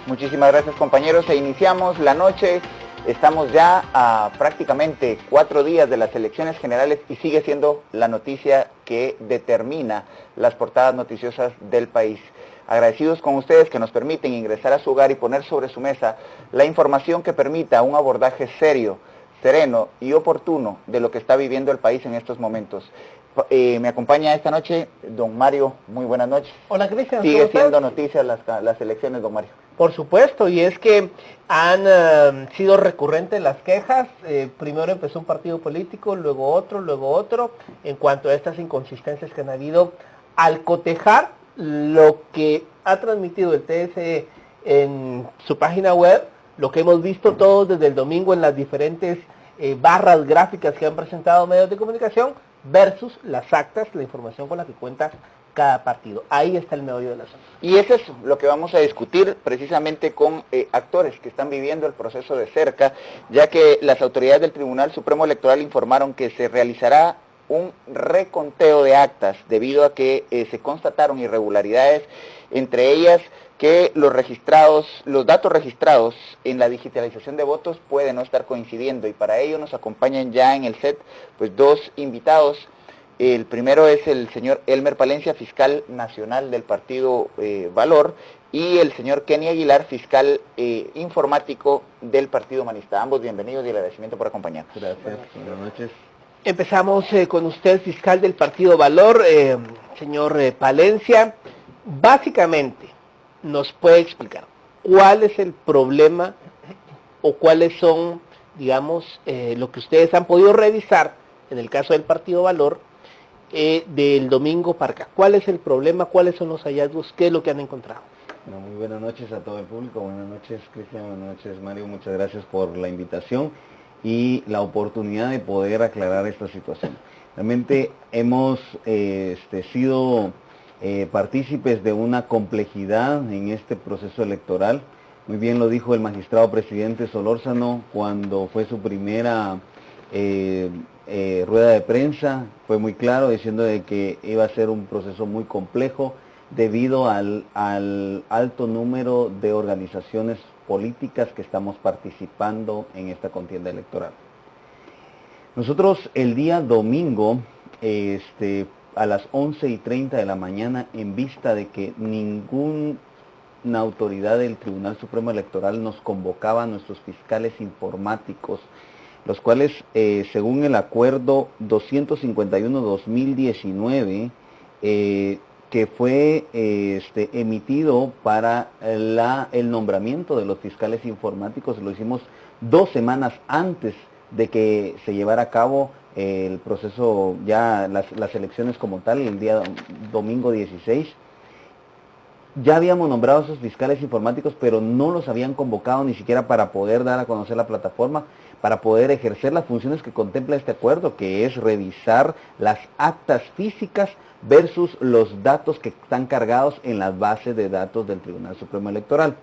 Muchísimas gracias, compañeros, e iniciamos la noche. Estamos ya a prácticamente 4 días de las elecciones generales y sigue siendo la noticia que determina las portadas noticiosas del país. Agradecidos con ustedes que nos permiten ingresar a su hogar y poner sobre su mesa la información que permita un abordaje serio, sereno y oportuno de lo que está viviendo el país en estos momentos. Me acompaña esta noche don Mario. Muy buenas noches. Hola, Cristian. Sigue siendo noticia las elecciones, don Mario. Por supuesto, y es que han sido recurrentes las quejas. Primero empezó un partido político, luego otro, en cuanto a estas inconsistencias que han habido al cotejar lo que ha transmitido el TSE en su página web, lo que hemos visto todos desde el domingo en las diferentes barras gráficas que han presentado medios de comunicación, versus las actas, la información con la que cuenta cada partido. Ahí está el meollo del asunto. Y eso es lo que vamos a discutir precisamente con actores que están viviendo el proceso de cerca, ya que las autoridades del Tribunal Supremo Electoral informaron que se realizará un reconteo de actas debido a que se constataron irregularidades, entre ellas que los datos registrados en la digitalización de votos pueden no estar coincidiendo, y para ello nos acompañan ya en el set pues dos invitados. El primero es el señor Elmer Palencia, fiscal nacional del partido Valor, y el señor Kenny Aguilar, fiscal informático del partido Humanista. Ambos bienvenidos y el agradecimiento por acompañarnos. Gracias, buenas noches. Empezamos con usted, fiscal del partido Valor, señor Palencia. Básicamente, ¿nos puede explicar cuál es el problema o cuáles son, digamos, lo que ustedes han podido revisar en el caso del partido Valor del domingo para acá? ¿Cuál es el problema? ¿Cuáles son los hallazgos? ¿Qué es lo que han encontrado? Bueno, muy buenas noches a todo el público. Buenas noches, Cristian. Buenas noches, Mario. Muchas gracias por la invitación y la oportunidad de poder aclarar esta situación. Realmente hemos sido partícipes de una complejidad en este proceso electoral. Muy bien lo dijo el magistrado presidente Solórzano cuando fue su primera rueda de prensa. Fue muy claro diciendo de que iba a ser un proceso muy complejo debido al alto número de organizaciones políticas que estamos participando en esta contienda electoral. Nosotros el día domingo a las 11:30 de la mañana, en vista de que ninguna autoridad del Tribunal Supremo Electoral nos convocaba a nuestros fiscales informáticos, los cuales, según el acuerdo 251-2019, que fue emitido para el nombramiento de los fiscales informáticos, lo hicimos 2 semanas antes de que se llevara a cabo el proceso, ya las elecciones como tal, el día domingo 16. Ya habíamos nombrado a esos fiscales informáticos, pero no los habían convocado ni siquiera para poder dar a conocer la plataforma, para poder ejercer las funciones que contempla este acuerdo, que es revisar las actas físicas versus los datos que están cargados en las bases de datos del Tribunal Supremo Electoral.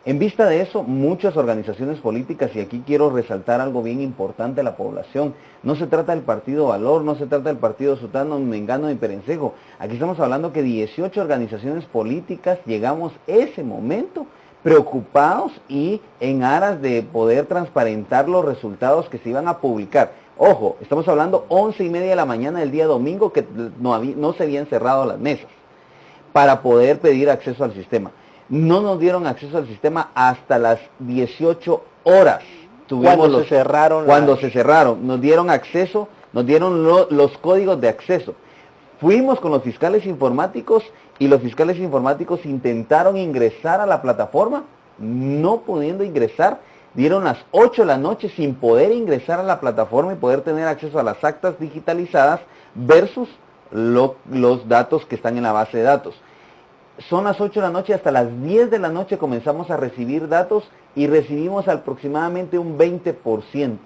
En vista de eso, muchas organizaciones políticas, y aquí quiero resaltar algo bien importante a la población, no se trata del partido Valor, no se trata del partido Sutano, Mengano ni Perencejo. Aquí estamos hablando que 18 organizaciones políticas llegamos ese momento preocupados y en aras de poder transparentar los resultados que se iban a publicar. Ojo, estamos hablando 11:30 de la mañana del día domingo, que no se habían cerrado las mesas para poder pedir acceso al sistema. No nos dieron acceso al sistema hasta las 18 horas. Cuando se cerraron, nos dieron acceso, nos dieron los códigos de acceso. Fuimos con los fiscales informáticos y los fiscales informáticos intentaron ingresar a la plataforma, no pudiendo ingresar. Dieron las 8 de la noche sin poder ingresar a la plataforma y poder tener acceso a las actas digitalizadas versus los datos que están en la base de datos. Son las 8 de la noche, hasta las 10 de la noche comenzamos a recibir datos y recibimos aproximadamente un 20%.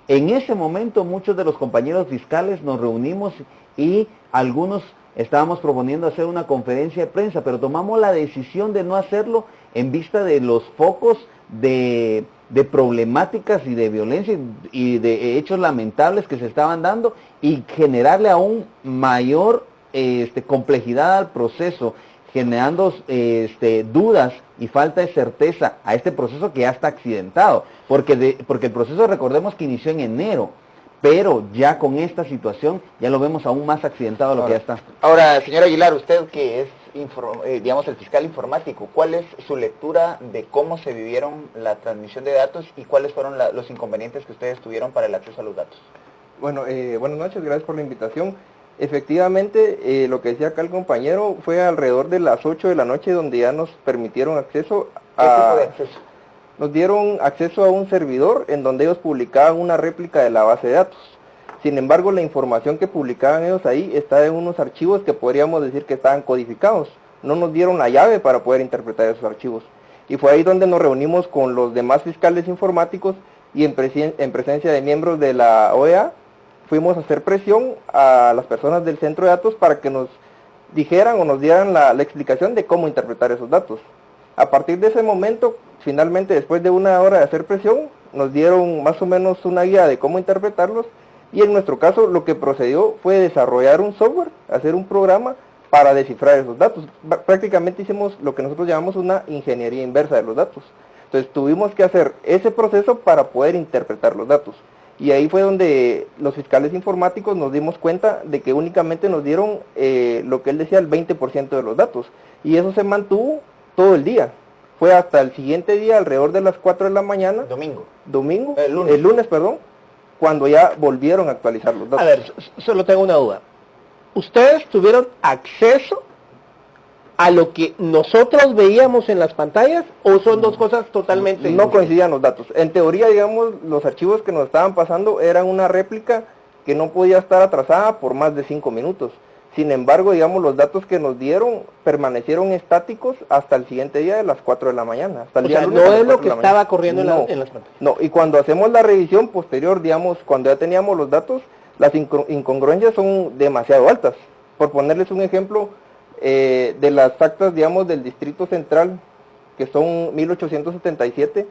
En ese momento muchos de los compañeros fiscales nos reunimos y algunos estábamos proponiendo hacer una conferencia de prensa, pero tomamos la decisión de no hacerlo en vista de los focos de problemáticas y de violencia y de hechos lamentables que se estaban dando y generarle aún mayor complejidad al proceso. generando dudas y falta de certeza a este proceso que ya está accidentado, porque el proceso, recordemos que inició en enero, pero ya con esta situación ya lo vemos aún más accidentado de lo que ya está. Ahora, señor Aguilar, usted que es, digamos, el fiscal informático, ¿cuál es su lectura de cómo se vivieron la transmisión de datos y cuáles fueron los inconvenientes que ustedes tuvieron para el acceso a los datos? Bueno, buenas noches, gracias por la invitación. Efectivamente, lo que decía acá el compañero, fue alrededor de las 8 de la noche donde ya nos permitieron acceso a... ¿Qué tipo de acceso? Nos dieron acceso a un servidor en donde ellos publicaban una réplica de la base de datos. Sin embargo, la información que publicaban ellos ahí está en unos archivos que podríamos decir que estaban codificados. No nos dieron la llave para poder interpretar esos archivos. Y fue ahí donde nos reunimos con los demás fiscales informáticos y en presencia de miembros de la OEA, fuimos a hacer presión a las personas del centro de datos para que nos dijeran o nos dieran la explicación de cómo interpretar esos datos. A partir de ese momento, finalmente, después de una hora de hacer presión, nos dieron más o menos una guía de cómo interpretarlos, y en nuestro caso lo que procedió fue desarrollar un software, hacer un programa para descifrar esos datos. Prácticamente hicimos lo que nosotros llamamos una ingeniería inversa de los datos. Entonces tuvimos que hacer ese proceso para poder interpretar los datos. Y ahí fue donde los fiscales informáticos nos dimos cuenta de que únicamente nos dieron lo que él decía, el 20% de los datos. Y eso se mantuvo todo el día. Fue hasta el siguiente día, alrededor de las 4 de la mañana. El lunes, perdón, cuando ya volvieron a actualizar los datos. A ver, solo tengo una duda. ¿Ustedes tuvieron acceso a lo que nosotros veíamos en las pantallas o son dos cosas totalmente No coincidían los datos. En teoría, digamos, los archivos que nos estaban pasando eran una réplica que no podía estar atrasada por más de 5 minutos. Sin embargo, digamos, los datos que nos dieron permanecieron estáticos hasta el siguiente día de las 4 de la mañana. Hasta el día lunes, no es lo que estaba corriendo en las pantallas. No, y cuando hacemos la revisión posterior, digamos, cuando ya teníamos los datos, las incongruencias son demasiado altas. Por ponerles un ejemplo, de las actas, digamos, del Distrito Central, que son 1877,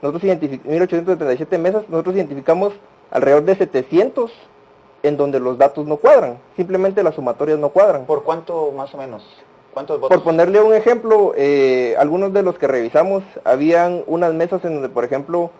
1877 mesas, nosotros identificamos alrededor de 700 en donde los datos no cuadran, simplemente las sumatorias no cuadran. ¿Por cuánto más o menos? ¿Cuántos votos? Por ponerle un ejemplo, algunos de los que revisamos, habían unas mesas en donde, por ejemplo,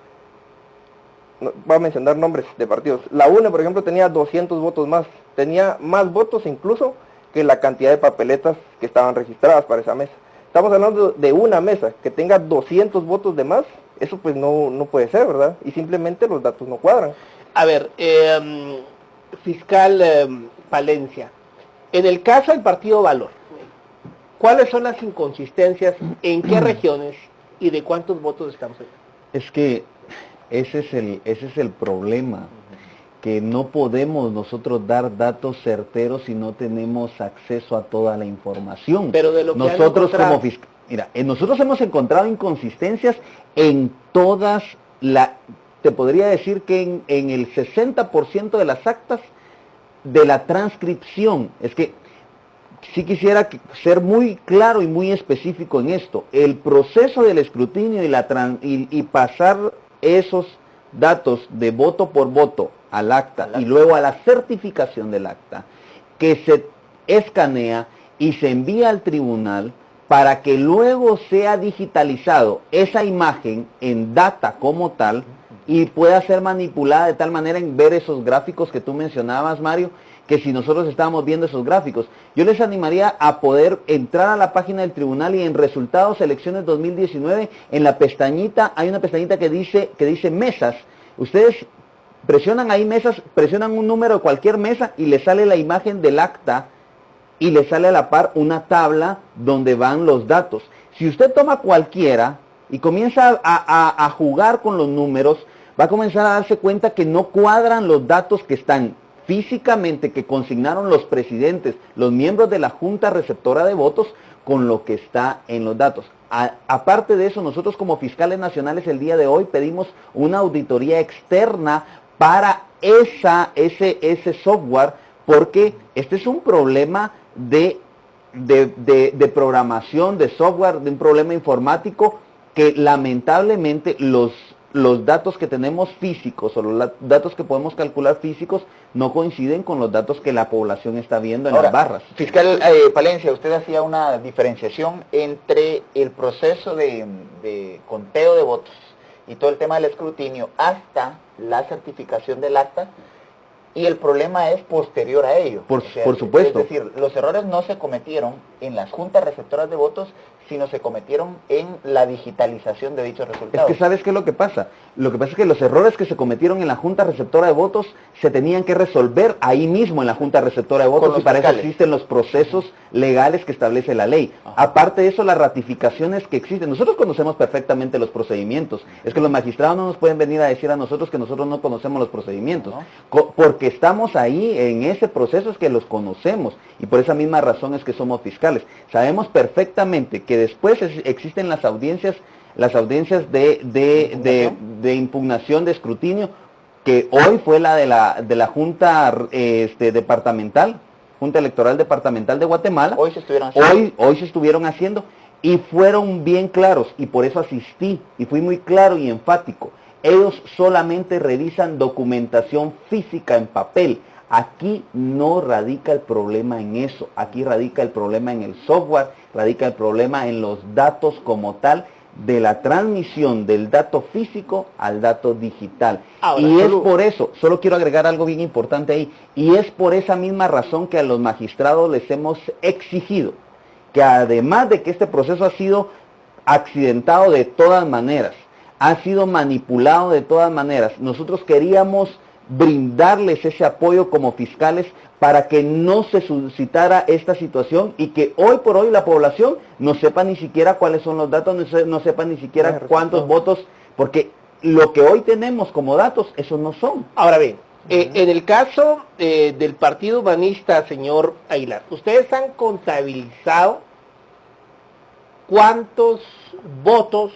voy a mencionar nombres de partidos. La UNE, por ejemplo, tenía 200 votos más, tenía más votos incluso que la cantidad de papeletas que estaban registradas para esa mesa. Estamos hablando de una mesa que tenga 200 votos de más, eso pues no puede ser, ¿verdad? Y simplemente los datos no cuadran. A ver, fiscal Palencia, en el caso del partido Valor, ¿cuáles son las inconsistencias, en qué regiones y de cuántos votos estamos hablando? Es que ese es el problema, que no podemos nosotros dar datos certeros si no tenemos acceso a toda la información. Pero de lo que nosotros como fiscal, mira, nosotros hemos encontrado inconsistencias en todas te podría decir que en el 60% de las actas de la transcripción. Es que sí quisiera ser muy claro y muy específico en esto. El proceso del escrutinio y pasar esos datos de voto por voto al acta y luego a la certificación del acta, que se escanea y se envía al tribunal para que luego sea digitalizado esa imagen en data como tal y pueda ser manipulada de tal manera en ver esos gráficos que tú mencionabas, Mario, que si nosotros estábamos viendo esos gráficos. Yo les animaría a poder entrar a la página del tribunal y en resultados elecciones 2019, en la pestañita, hay una pestañita que dice mesas. Ustedes presionan ahí mesas, presionan un número de cualquier mesa y les sale la imagen del acta y les sale a la par una tabla donde van los datos. Si usted toma cualquiera y comienza a jugar con los números, va a comenzar a darse cuenta que no cuadran los datos que están físicamente, que consignaron los presidentes, los miembros de la Junta Receptora de Votos, con lo que está en los datos. Aparte de eso, nosotros como fiscales nacionales el día de hoy pedimos una auditoría externa para ese software, porque este es un problema de programación, de software, de un problema informático que lamentablemente los los datos que tenemos físicos o los datos que podemos calcular físicos no coinciden con los datos que la población está viendo en Ahora, las barras. Fiscal Palencia, usted hacía una diferenciación entre el proceso de conteo de votos y todo el tema del escrutinio hasta la certificación del acta, y el problema es posterior a ello. Por supuesto. Es decir, los errores no se cometieron en las juntas receptoras de votos, sino se cometieron en la digitalización de dichos resultados. Es que ¿sabes qué es lo que pasa? Lo que pasa es que los errores que se cometieron en la junta receptora de votos se tenían que resolver ahí mismo en la junta receptora de votos, y para eso existen los procesos legales que establece la ley. Ajá. Aparte de eso, las ratificaciones que existen. Nosotros conocemos perfectamente los procedimientos. Es que los magistrados no nos pueden venir a decir a nosotros que nosotros no conocemos los procedimientos. Porque estamos ahí en ese proceso, es que los conocemos, y por esa misma razón es que somos fiscales. Sabemos perfectamente que después existen las audiencias de impugnación de escrutinio, que hoy fue la de la Junta departamental, Junta Electoral Departamental de Guatemala. Hoy se estuvieron haciendo. Hoy se estuvieron haciendo, y fueron bien claros, y por eso asistí, y fui muy claro y enfático. Ellos solamente revisan documentación física en papel. Aquí no radica el problema en eso, aquí radica el problema en el software, radica el problema en los datos como tal, de la transmisión del dato físico al dato digital. Ahora, y es por eso, solo quiero agregar algo bien importante ahí, y es por esa misma razón que a los magistrados les hemos exigido que, además de que este proceso ha sido accidentado de todas maneras, ha sido manipulado de todas maneras, nosotros queríamos brindarles ese apoyo como fiscales para que no se suscitara esta situación, y que hoy por hoy la población no sepa ni siquiera cuáles son los datos, no sepa ni siquiera cuántos votos, porque lo que hoy tenemos como datos, esos no son. Ahora bien, en el caso del Partido Humanista, señor Aguilar, ¿ustedes han contabilizado cuántos votos,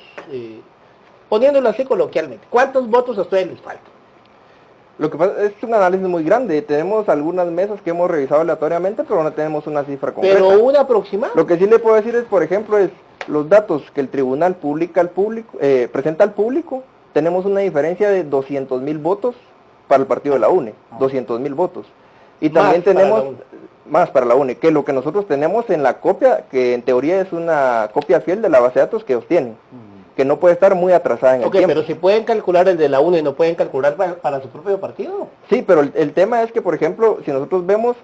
poniéndolo así coloquialmente, cuántos votos a ustedes les faltan? Lo que pasa es un análisis muy grande. Tenemos algunas mesas que hemos revisado aleatoriamente, pero no tenemos una cifra concreta. Pero una aproximada. Lo que sí le puedo decir es, por ejemplo, es los datos que el tribunal publica al público, presenta al público. Tenemos una diferencia de 200,000 votos para el partido de la UNE, 200,000 votos. Y también tenemos más para la UNE, que lo que nosotros tenemos en la copia, que en teoría es una copia fiel de la base de datos que ellos tienen, que no puede estar muy atrasada en el tiempo. Pero si pueden calcular el de la UNE, ¿no pueden calcular para su propio partido? Sí, pero el tema es que, por ejemplo, si nosotros vemos,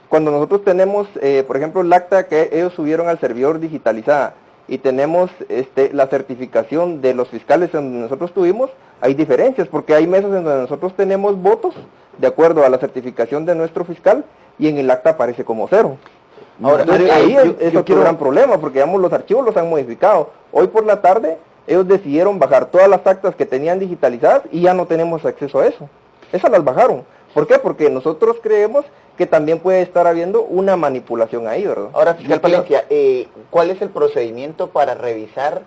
cuando nosotros tenemos, por ejemplo, el acta que ellos subieron al servidor digitalizada, y tenemos la certificación de los fiscales donde nosotros tuvimos, hay diferencias, porque hay mesas en donde nosotros tenemos votos de acuerdo a la certificación de nuestro fiscal, y en el acta aparece como 0. Ahora, ahí es otro gran problema, porque digamos, los archivos los han modificado. Hoy por la tarde ellos decidieron bajar todas las actas que tenían digitalizadas y ya no tenemos acceso a eso. Esas las bajaron. ¿Por qué? Porque nosotros creemos que también puede estar habiendo una manipulación ahí, ¿verdad? Ahora, fiscal Palencia, ¿cuál es el procedimiento para revisar,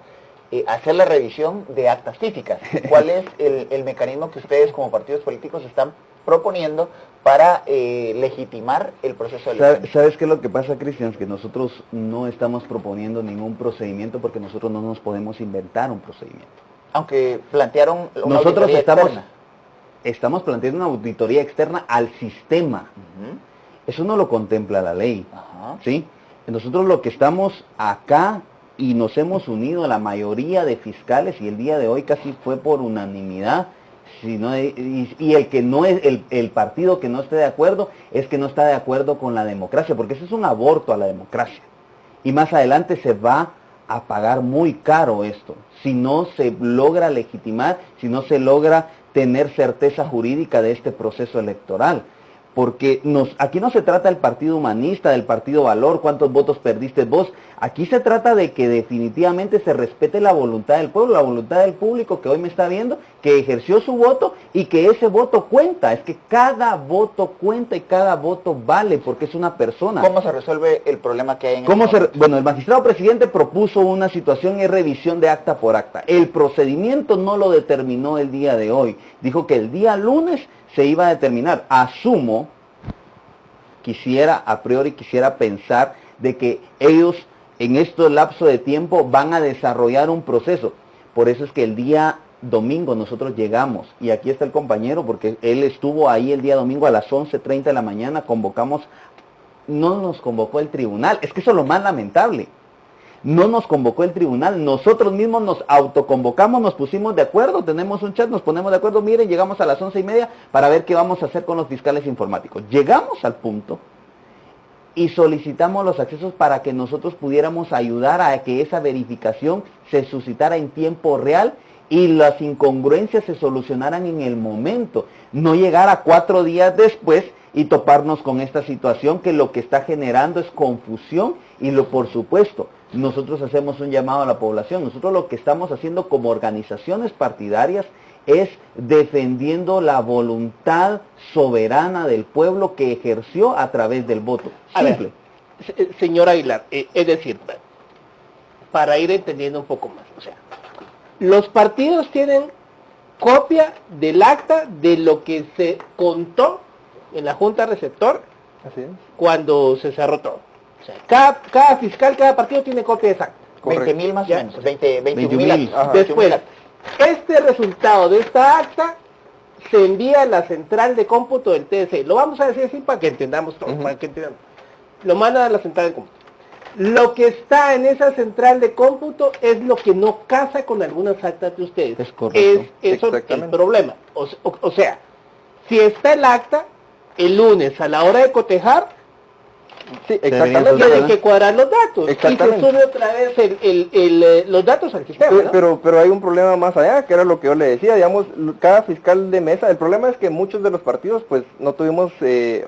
hacer la revisión de actas físicas? ¿Cuál es el mecanismo que ustedes como partidos políticos están proponiendo para legitimar el proceso electoral? ¿Sabes qué es lo que pasa, Cristian? Que nosotros no estamos proponiendo ningún procedimiento, porque nosotros no nos podemos inventar un procedimiento. Aunque plantearon una nosotros auditoría externa. Estamos planteando una auditoría externa al sistema. Eso no lo contempla la ley. ¿Sí? Nosotros lo que estamos acá, y nos hemos unido a la mayoría de fiscales, y el día de hoy casi fue por unanimidad, y el que no es el partido que no esté de acuerdo es que no está de acuerdo con la democracia, porque eso es un aborto a la democracia, y más adelante se va a pagar muy caro esto si no se logra legitimar, si no se logra tener certeza jurídica de este proceso electoral. Porque aquí no se trata del Partido Humanista, del Partido Valor, cuántos votos perdiste vos. Aquí se trata de que definitivamente se respete la voluntad del pueblo, la voluntad del público que hoy me está viendo, que ejerció su voto, y que ese voto cuenta. Es que cada voto cuenta y cada voto vale, porque es una persona. ¿Cómo se resuelve el problema que hay en Bueno, el magistrado presidente propuso una situación y revisión de acta por acta. El procedimiento no lo determinó el día de hoy. Dijo que el día lunes se iba a determinar. Asumo, a priori quisiera pensar de que ellos en este lapso de tiempo van a desarrollar un proceso. Por eso es que el día domingo nosotros llegamos, y aquí está el compañero, porque él estuvo ahí el día domingo a las 11:30 de la mañana, convocamos, no nos convocó el tribunal, es que eso es lo más lamentable. No nos convocó el tribunal, nosotros mismos nos autoconvocamos, nos pusimos de acuerdo, tenemos un chat, nos ponemos de acuerdo, miren, llegamos a las 11:30 para ver qué vamos a hacer con los fiscales informáticos. Llegamos al punto y solicitamos los accesos para que nosotros pudiéramos ayudar a que esa verificación se suscitara en tiempo real y las incongruencias se solucionaran en el momento, no llegar a 4 días después y toparnos con esta situación que lo que está generando es confusión y por supuesto, nosotros hacemos un llamado a la población. Nosotros lo que estamos haciendo como organizaciones partidarias es defendiendo la voluntad soberana del pueblo que ejerció a través del voto. Simple. A ver, señor Aguilar, es decir, para ir entendiendo un poco más, o sea, los partidos tienen copia del acta de lo que se contó en la Junta Receptor cuando se cerró todo. O sea, cada fiscal, cada partido tiene copia exacta. 20.000 más o Ya. menos, 21.000. Después, este resultado de esta acta se envía a la central de cómputo del TSE. Lo vamos a decir así para que entendamos todo, para que entendamos. Lo mandan a la central de cómputo. Lo que está en esa central de cómputo es lo que no casa con algunas actas de ustedes. Es correcto. Es eso el problema. O sea, si está el acta, el lunes a la hora de cotejar, Sí, exactamente. exactamente. tienen que cuadrar los datos y se Exactamente. sube otra vez los datos al sistema, ¿no? Pero hay un problema más allá, que era lo que yo le decía, digamos, cada fiscal de mesa, el problema es que muchos de los partidos pues no tuvimos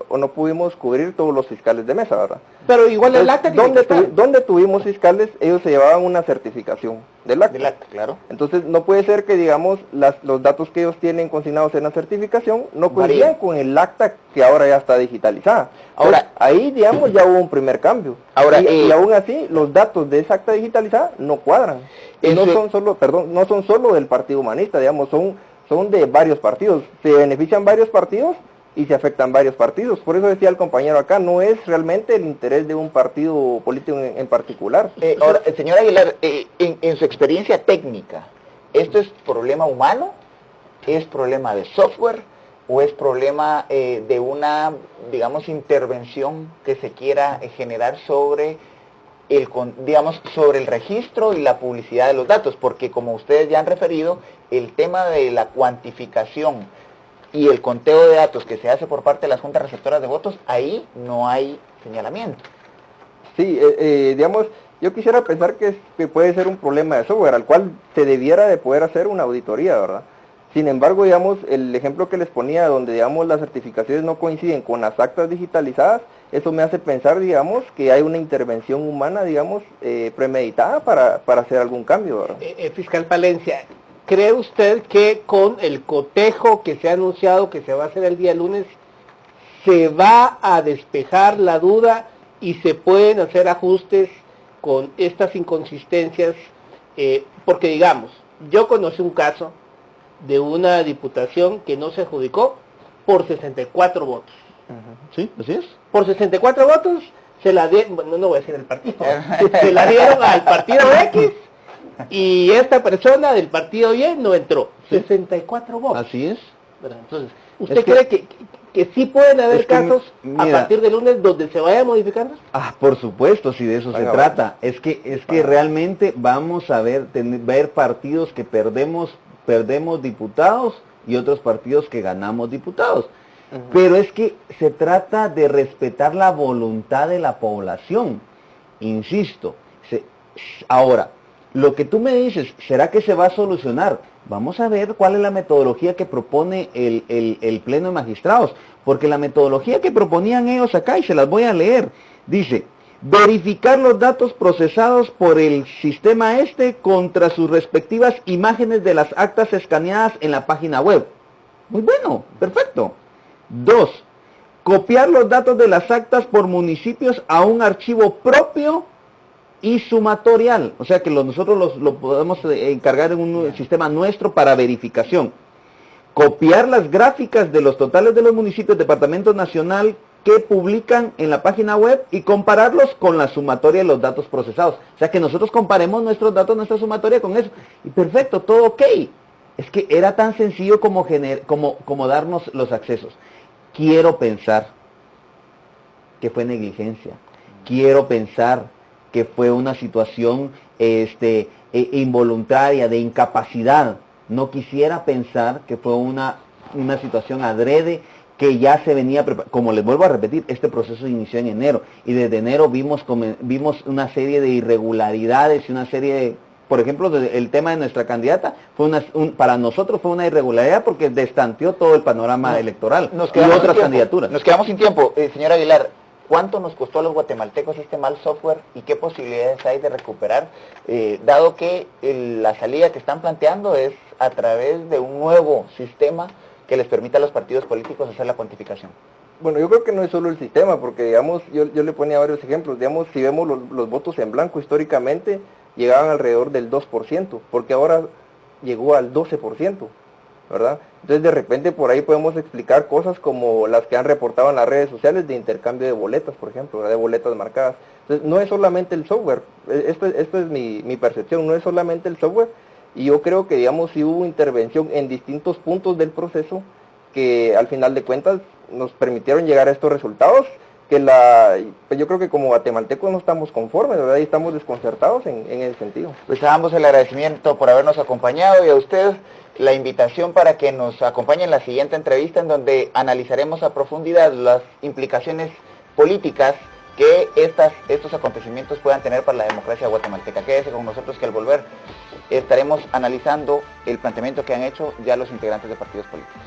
o no pudimos cubrir todos los fiscales de mesa, ¿verdad? Pero igual el acta tiene que estar. Donde tuvimos fiscales, ellos se llevaban una certificación del acta. Del acta, claro. Entonces no puede ser que, digamos, los datos que ellos tienen consignados en la certificación no coincidan Varían. con el acta que ahora ya está digitalizada. Ahora- Entonces, ahí, digamos, ya hubo un primer cambio. Ahora, y aún así, los datos de esa acta digitalizada no cuadran. Y no Eso- son solo, perdón, no son solo del Partido Humanista, digamos, son de varios partidos. Se benefician varios partidos y se afectan varios partidos. Por eso decía el compañero acá, no es realmente el interés de un partido político en particular. Ahora, señor Aguilar, en su experiencia técnica, ¿esto es problema humano? ¿Es problema de software? ¿O es problema de una, digamos, intervención que se quiera generar sobre sobre el registro y la publicidad de los datos? Porque como ustedes ya han referido, el tema de la cuantificación y el conteo de datos que se hace por parte de las juntas receptoras de votos, ahí no hay señalamiento. Sí, digamos, yo quisiera pensar que puede ser un problema de software, al cual se debiera de poder hacer una auditoría, ¿verdad? Sin embargo, digamos, el ejemplo que les ponía, donde, digamos, las certificaciones no coinciden con las actas digitalizadas, eso me hace pensar, digamos, que hay una intervención humana, digamos, premeditada para hacer algún cambio, ¿verdad? Fiscal Palencia, ¿cree usted que con el cotejo que se ha anunciado que se va a hacer el día lunes, se va a despejar la duda y se pueden hacer ajustes con estas inconsistencias? Porque digamos, yo conocí un caso de una diputación que no se adjudicó por 64 votos. Sí, así es. Por 64 votos se la dieron, bueno, no voy a decir el partido, se la dieron al partido X y esta persona del partido Y no entró. 64 votos. Así es. ¿Verdad? Entonces, ¿usted cree que sí pueden haber es que, casos a mira, partir del lunes donde se vaya modificando? Por supuesto, si de eso se trata. Es que realmente vamos a ver partidos que perdemos diputados y otros partidos que ganamos diputados. Pero es que se trata de respetar la voluntad de la población. Insisto. Ahora, lo que tú me dices, ¿será que se va a solucionar? Vamos a ver cuál es la metodología que propone el Pleno de Magistrados. Porque la metodología que proponían ellos acá, y se las voy a leer, dice: verificar los datos procesados por el sistema contra sus respectivas imágenes de las actas escaneadas en la página web. Muy bueno, perfecto. 2. Copiar los datos de las actas por municipios a un archivo propio y sumatorial. O sea que nosotros lo podemos encargar en un sistema nuestro para verificación. Copiar las gráficas de los totales de los municipios, departamentos nacional que publican en la página web y compararlos con la sumatoria de los datos procesados. O sea que nosotros comparemos nuestros datos, nuestra sumatoria con eso. Y perfecto, todo ok. Es que era tan sencillo como, como darnos los accesos. Quiero pensar que fue negligencia. Quiero pensar que fue una situación involuntaria, de incapacidad. No quisiera pensar que fue una situación adrede, que ya se venía preparando. Como les vuelvo a repetir, este proceso inició en enero, y desde enero vimos una serie de irregularidades y una serie de... Por ejemplo, el tema de nuestra candidata fue para nosotros fue una irregularidad porque destanteó todo el panorama electoral y otras candidaturas. Nos quedamos sin tiempo. Señor Aguilar, ¿cuánto nos costó a los guatemaltecos este mal software y qué posibilidades hay de recuperar, dado que la salida que están planteando es a través de un nuevo sistema que les permita a los partidos políticos hacer la cuantificación? Bueno, yo creo que no es solo el sistema, porque digamos, yo le ponía varios ejemplos. Digamos, si vemos los votos en blanco históricamente, llegaban alrededor del 2%, porque ahora llegó al 12%, ¿verdad? Entonces de repente por ahí podemos explicar cosas como las que han reportado en las redes sociales de intercambio de boletas, por ejemplo, ¿verdad? De boletas marcadas. Entonces no es solamente el software, esto es mi percepción, no es solamente el software, y yo creo que, digamos, sí hubo intervención en distintos puntos del proceso que al final de cuentas nos permitieron llegar a estos resultados, que pues yo creo que como guatemaltecos no estamos conformes, ¿verdad? Y estamos desconcertados en ese sentido. Pues a ambos el agradecimiento por habernos acompañado, y a ustedes la invitación para que nos acompañen en la siguiente entrevista, en donde analizaremos a profundidad las implicaciones políticas que estos acontecimientos puedan tener para la democracia guatemalteca. Quédese con nosotros, que al volver estaremos analizando el planteamiento que han hecho ya los integrantes de partidos políticos.